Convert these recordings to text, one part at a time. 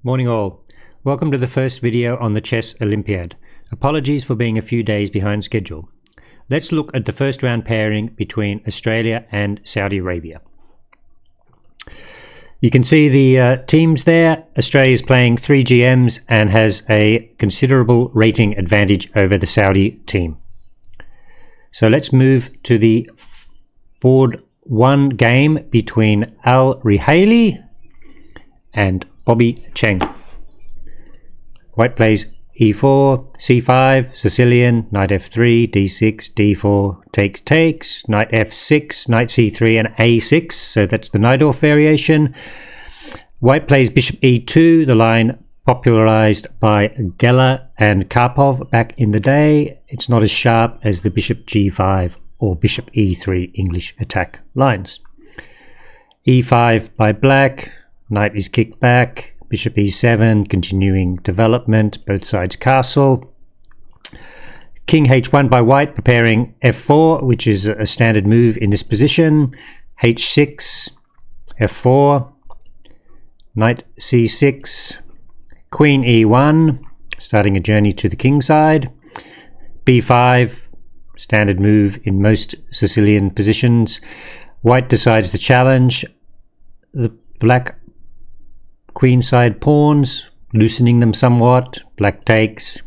Morning all. Welcome to the first video on the Chess Olympiad. Apologies for being a few days behind schedule. Let's look at the first round pairing between Australia and Saudi Arabia. You can see the teams there. Australia is playing 3 GMs and has a considerable rating advantage over the Saudi team. So let's move to the board 1 game between Al Rihaili and Bobby Cheng. White plays e4, c5, Sicilian, knight f3, d6, d4, takes, knight f6, knight c3 and a6, so that's the Najdorf variation. White plays bishop e2, the line popularized by Geller and Karpov back in the day. It's not as sharp as the bishop g5 or bishop e3 English attack lines. e5 by black, knight is kicked back, bishop e7, continuing development, both sides castle. King h1 by white, preparing f4, which is a standard move in this position. h6, f4, knight c6, queen e1, starting a journey to the king side. b5, standard move in most Sicilian positions. White decides to challenge the black queenside pawns, loosening them somewhat. Black takes,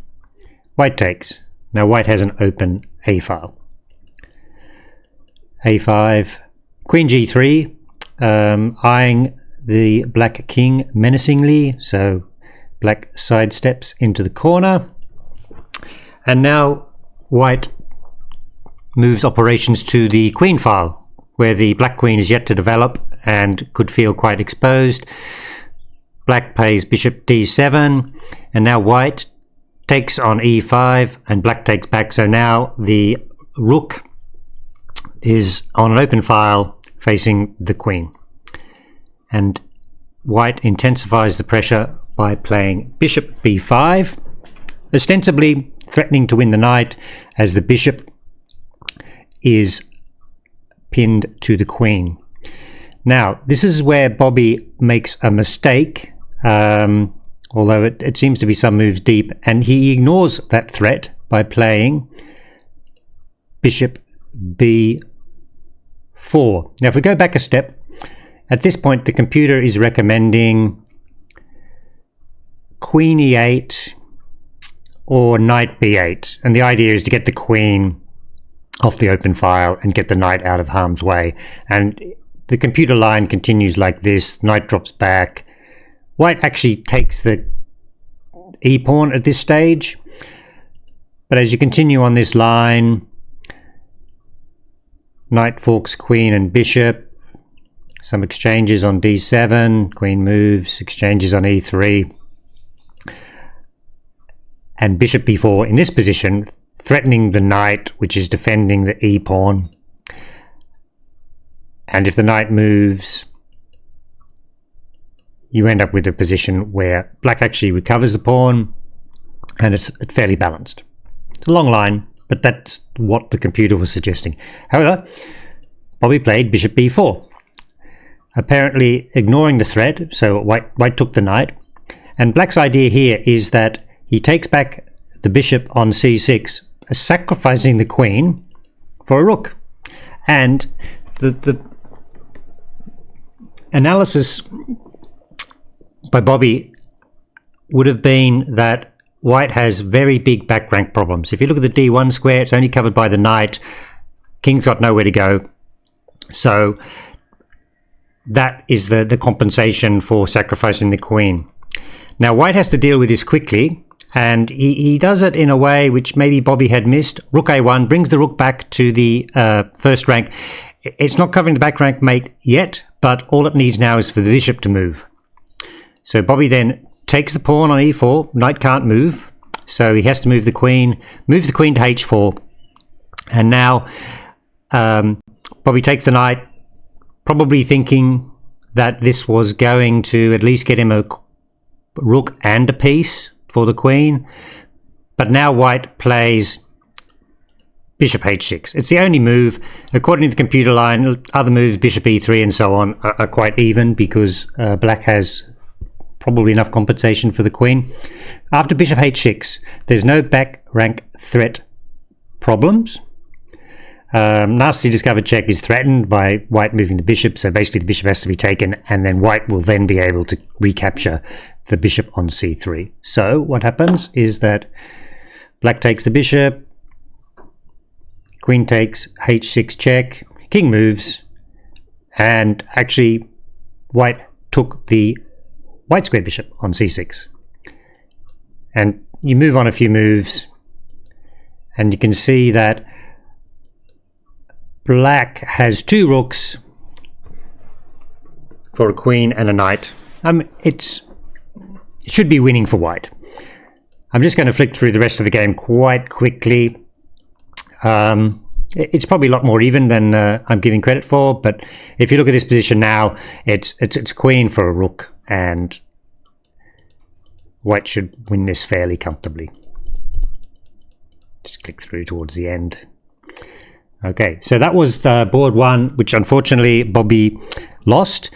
white takes. Now white has an open a-file. a5, queen g3, eyeing the black king menacingly, so black sidesteps into the corner. And now white moves operations to the queen file, where the black queen is yet to develop and could feel quite exposed. Black plays bishop d7, and now white takes on e5 and black takes back, so now the rook is on an open file facing the queen, and white intensifies the pressure by playing bishop b5, ostensibly threatening to win the knight as the bishop is pinned to the queen. Now this is where Bobby makes a mistake, although it seems to be some moves deep, and he ignores that threat by playing bishop b4. Now if we go back a step, at this point the computer is recommending queen e8 or knight b8, and the idea is to get the queen off the open file and get the knight out of harm's way. And the computer line continues like this. Knight drops back. White actually takes the e-pawn at this stage, but as you continue on this line, knight forks queen and bishop, some exchanges on d7, queen moves, exchanges on e3, and bishop b4 in this position, threatening the knight, which is defending the e-pawn. And if the knight moves, you end up with a position where black actually recovers the pawn, and it's fairly balanced. It's a long line, but that's what the computer was suggesting. However, Bobby played bishop b4, apparently ignoring the threat, so white took the knight. And black's idea here is that he takes back the bishop on c6, sacrificing the queen for a rook. And the analysis by Bobby would have been that white has very big back rank problems. If you look at the d1 square, it's only covered by the knight. King's got nowhere to go. So that is the compensation for sacrificing the queen. Now white has to deal with this quickly, and he does it in a way which maybe Bobby had missed. Rook a1 brings the rook back to the first rank. It's not covering the back rank mate yet, but all it needs now is for the bishop to move. So Bobby then takes the pawn on e4. Knight can't move, so he has to move the queen. Moves the queen to h4, and now Bobby takes the knight, probably thinking that this was going to at least get him a rook and a piece for the queen. But now white plays bishop h6. It's the only move. According to the computer line, other moves, bishop e3 and so on, are quite even, because black has probably enough compensation for the queen. After bishop h6, there's no back rank threat problems. Nasty discovered check is threatened by white moving the bishop, so basically the bishop has to be taken, and then white will then be able to recapture the bishop on c3. So what happens is that black takes the bishop, queen takes h6 check, king moves, and actually white took the white squared bishop on c6. And you move on a few moves, and you can see that black has two rooks for a queen and a knight. It should be winning for white. I'm just going to flick through the rest of the game quite quickly. It's probably a lot more even than I'm giving credit for, but if you look at this position now, it's queen for a rook, and white should win this fairly comfortably. Just click through towards the end. Okay, so that was board 1, which unfortunately Bobby lost.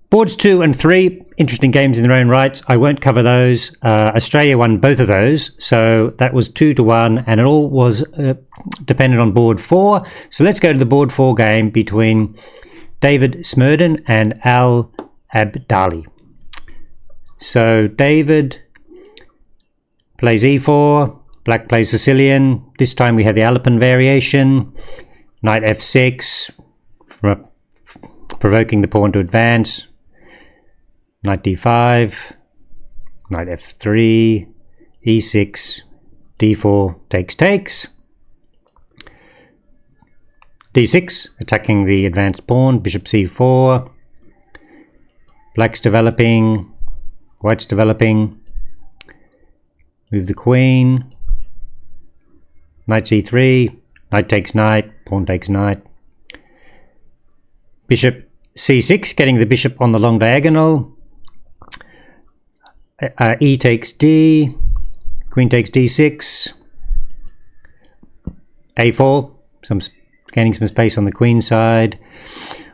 Boards 2 and 3, interesting games in their own rights. I won't cover those. Australia won both of those, so that was 2-1, and it all was dependent on board 4. So let's go to the board 4 game between David Smerdon and Al Abdali. So David plays e4, black plays Sicilian. This time we have the Alpen variation. Knight f6, provoking the pawn to advance. Knight d5, knight f3, e6, d4, takes. d6, attacking the advanced pawn, bishop c4. Black's developing, white's developing. Move the queen. Knight c3, knight takes knight, pawn takes knight. Bishop c6, getting the bishop on the long diagonal. E takes d, queen takes d6. a4, gaining some space on the queen side.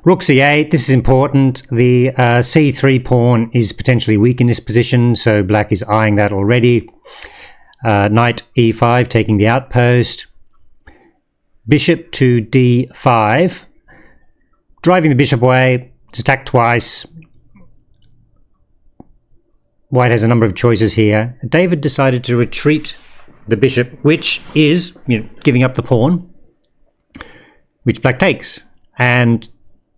Rook c8, this is important. The c3 pawn is potentially weak in this position, so black is eyeing that already. Knight e5, taking the outpost. Bishop to d5, driving the bishop away. It's attacked twice. White has a number of choices here. David decided to retreat the bishop, which is, giving up the pawn, which black takes. And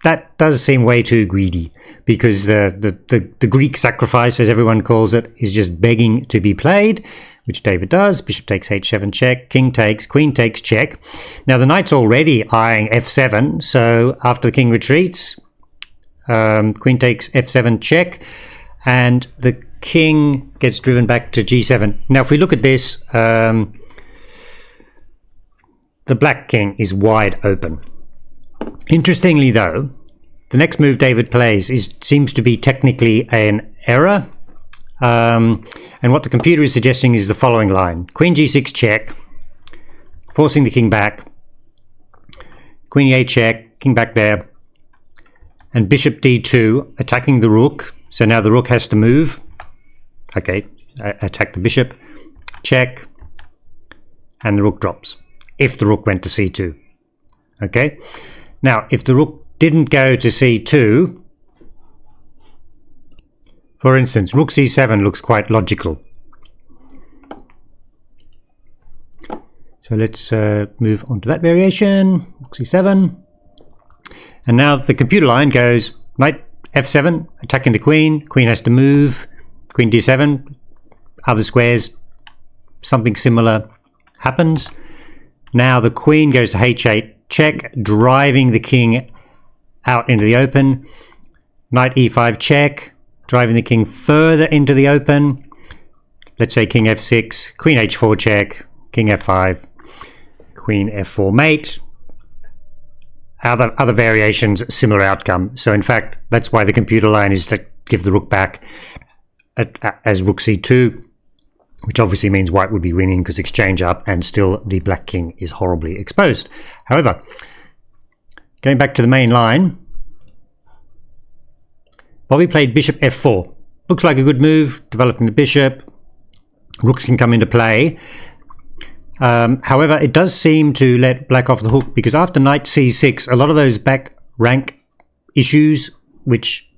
that does seem way too greedy, because the Greek sacrifice, as everyone calls it, is just begging to be played, which David does. Bishop takes h7 check, king takes, queen takes check. Now the knight's already eyeing f7, so after the king retreats, queen takes f7 check, and the king gets driven back to g7. Now if we look at this, the black king is wide open. Interestingly though, the next move David plays seems to be technically an error, and what the computer is suggesting is the following line: queen g6 check, forcing the king back, queen e8 check, king back there, and bishop d2, attacking the rook. So now the rook has to move. Okay, attack the bishop, check, and the rook drops, if the rook went to c2. Okay, now if the rook didn't go to c2, for instance, rook c7 looks quite logical. So let's move on to that variation, rook c7. And now the computer line goes knight f7, attacking the queen. Queen has to move. Queen d7, other squares, something similar happens. Now the queen goes to h8 check, driving the king out into the open. Knight e5 check, driving the king further into the open. Let's say king f6, queen h4 check, king f5, queen f4 mate. Other variations, similar outcome. So in fact, that's why the computer line is to give the rook back as rook c2, which obviously means white would be winning because exchange up, and still the black king is horribly exposed. However, going back to the main line, Bobby played bishop f4. looks like a good move, developing the bishop. Rooks can come into play. However, it does seem to let black off the hook, because after knight c6, a lot of those back rank issues which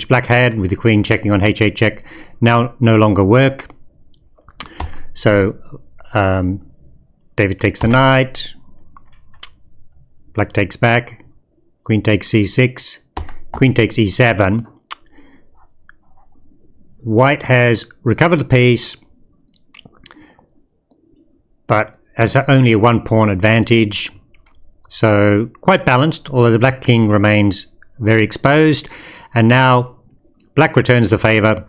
black had with the queen checking on h8 check now no longer work. So David takes the knight, black takes back, queen takes c6, queen takes e7. White has recovered the piece, but has only a 1 pawn advantage, so quite balanced, although the black king remains very exposed. And now black returns the favour.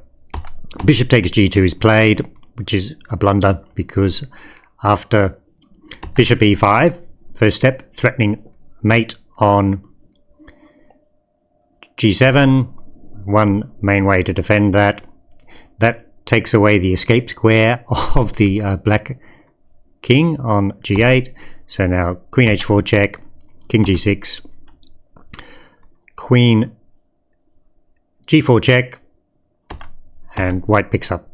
Bishop takes g2 is played, which is a blunder, because after bishop e5, first step, threatening mate on g7, one main way to defend that takes away the escape square of the black king on g8. So now queen h4 check, king g6, queen g4 check, and white picks up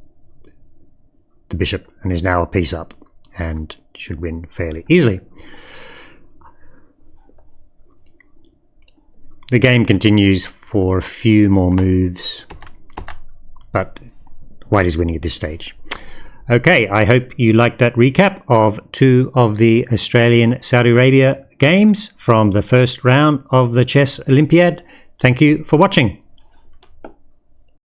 the bishop and is now a piece up and should win fairly easily. The game continues for a few more moves, but white is winning at this stage. Okay, I hope you liked that recap of 2 of the Australian Saudi Arabia games from the first round of the Chess Olympiad. Thank you for watching.